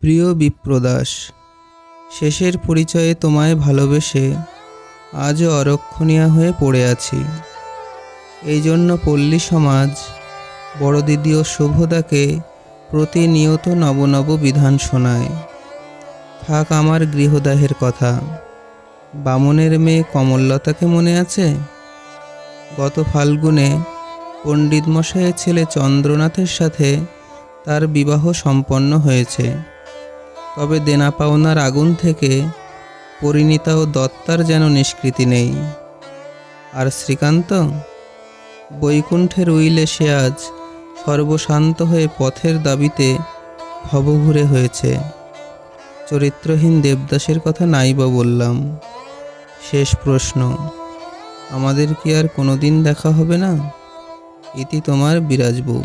প্রিয় বিপ্রদাস, শেষের পরিচয়ে তোমায় ভালোবেসে আজও অরক্ষণীয়া হয়ে পড়ে আছি। এই জন্য পল্লী সমাজ বড় দিদি ও শুভদাকে প্রতিনিয়ত নব নব বিধান শোনায়। থাক আমার গৃহদাহের কথা। বামনের মেয়ে কমললতাকে মনে আছে? গত ফাল্গুনে পণ্ডিত মশাইয়ের ছেলে চন্দ্রনাথের সাথে তার বিবাহ সম্পন্ন হয়েছে। তবে দেনা পাওনার আগুন থেকে পরিণীতা ও দত্তার যেন নিষ্কৃতি নেই। আর শ্রীকান্ত, বৈকুণ্ঠের উইলে সে আজ সর্বশান্ত হয়ে পথের দাবিতে ভবঘুরে হয়েছে। চরিত্রহীন দেবদাসের কথা নাই বা বললাম। শেষ প্রশ্ন, আমাদের কি আর কোনোদিন দেখা হবে না? ইতি তোমার বিরাজ বউ।